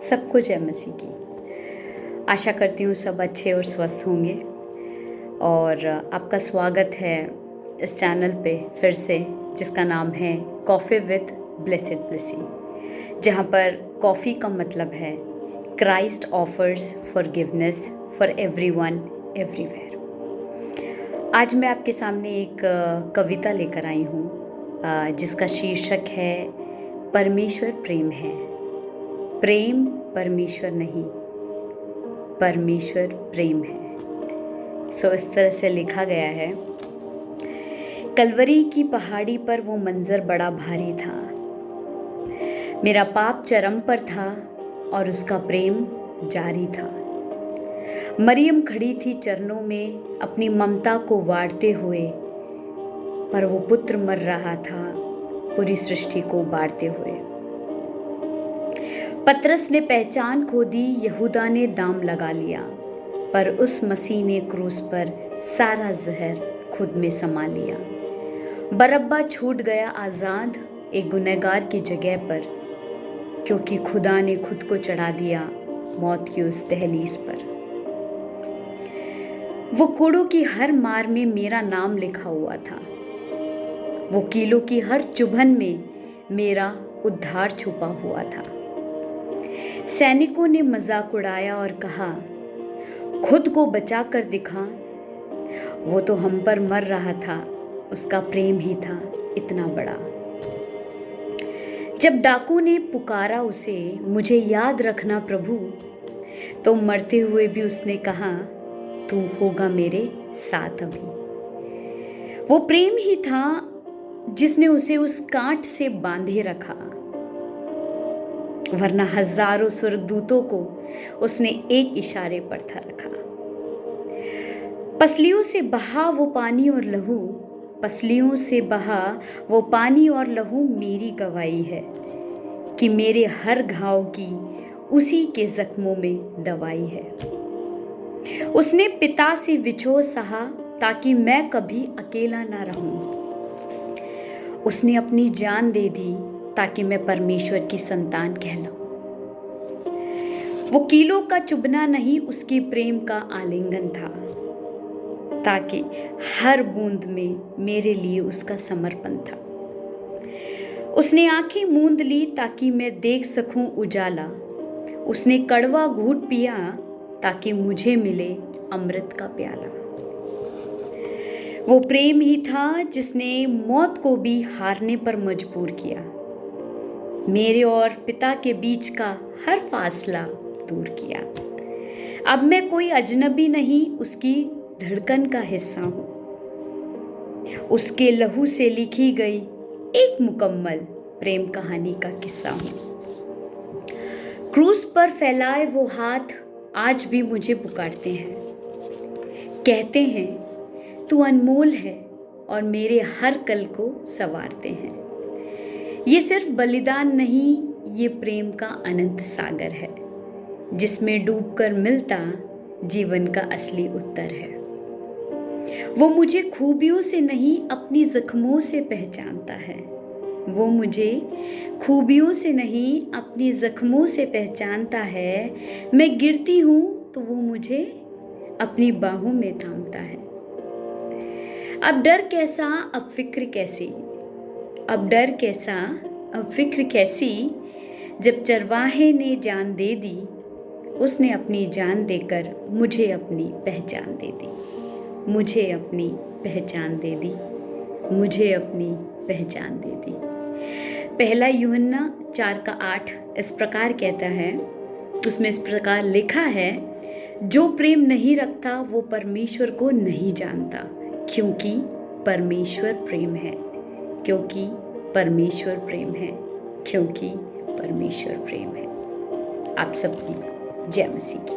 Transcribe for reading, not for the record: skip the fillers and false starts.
सबको जय मसीह की। आशा करती हूँ सब अच्छे और स्वस्थ होंगे और आपका स्वागत है इस चैनल पे फिर से, जिसका नाम है कॉफ़ी विद ब्लेसेड ब्लेसी, जहाँ पर कॉफ़ी का मतलब है Christ offers forgiveness for everyone everywhere. आज मैं आपके सामने एक कविता लेकर आई हूँ जिसका शीर्षक है परमेश्वर प्रेम है। प्रेम परमेश्वर नहीं, परमेश्वर प्रेम है। इस तरह से लिखा गया है। कलवरी की पहाड़ी पर वो मंजर बड़ा भारी था। मेरा पाप चरम पर था और उसका प्रेम जारी था। मरियम खड़ी थी चरणों में अपनी ममता को वाड़ते हुए, पर वो पुत्र मर रहा था पूरी सृष्टि को बाढ़ते हुए। पतरस ने पहचान खो दी, यहूदा ने दाम लगा लिया, पर उस मसीह ने क्रूस पर सारा जहर खुद में समा लिया। बरअब्बा छूट गया आज़ाद एक गुनहगार की जगह पर, क्योंकि खुदा ने खुद को चढ़ा दिया मौत की उस दहलीज पर। वो कूड़ों की हर मार में मेरा नाम लिखा हुआ था, वो कीलों की हर चुभन में मेरा उद्धार छुपा हुआ था। सैनिकों ने मजाक उड़ाया और कहा, खुद को बचा कर दिखा। वो तो हम पर मर रहा था, उसका प्रेम ही था इतना बड़ा। जब डाकू ने पुकारा उसे, मुझे याद रखना प्रभु, तो मरते हुए भी उसने कहा, तू होगा मेरे साथ अभी। वो प्रेम ही था जिसने उसे उस कांट से बांधे रखा, वरना हजारों स्वर्गदूतों को उसने एक इशारे पर था रखा। पसलियों से बहा वो पानी और लहू, पसलियों से बहा वो पानी और लहू मेरी गवाही है कि मेरे हर घाव की उसी के जख्मों में दवाई है। उसने पिता से विछोह सहा ताकि मैं कभी अकेला ना रहूं। उसने अपनी जान दे दी ताकि मैं परमेश्वर की संतान कहलाऊं। वो कीलों का चुभना नहीं, उसकी प्रेम का आलिंगन था, ताकि हर बूंद में मेरे लिए उसका समर्पण था। उसने आंखें मूंद ली ताकि मैं देख सकूं उजाला। उसने कड़वा घूंट पिया ताकि मुझे मिले अमृत का प्याला। वो प्रेम ही था जिसने मौत को भी हारने पर मजबूर किया, मेरे और पिता के बीच का हर फासला दूर किया। अब मैं कोई अजनबी नहीं, उसकी धड़कन का हिस्सा हूं। उसके लहू से लिखी गई एक मुकम्मल प्रेम कहानी का किस्सा हूं। क्रूस पर फैलाए वो हाथ आज भी मुझे पुकारते हैं, कहते हैं तू अनमोल है और मेरे हर कल को संवारते हैं। ये सिर्फ बलिदान नहीं, ये प्रेम का अनंत सागर है, जिसमें डूबकर मिलता जीवन का असली उत्तर है। वो मुझे खूबियों से नहीं, अपनी जख्मों से पहचानता है। वो मुझे खूबियों से नहीं, अपनी जख्मों से पहचानता है। मैं गिरती हूँ तो वो मुझे अपनी बाहों में थामता है। अब डर कैसा, अब फिक्र कैसी, अब डर कैसा, अब फिक्र कैसी, जब चरवाहे ने जान दे दी, उसने अपनी जान देकर मुझे अपनी पहचान दे दी, मुझे अपनी पहचान दे दी, मुझे अपनी पहचान दे दी। पहला यूहन्ना 4:8 इस प्रकार कहता है, उसमें इस प्रकार लिखा है, जो प्रेम नहीं रखता वो परमेश्वर को नहीं जानता, क्योंकि परमेश्वर प्रेम है, क्योंकि परमेश्वर प्रेम है, क्योंकि परमेश्वर प्रेम है। आप सबकी जय मसीह की।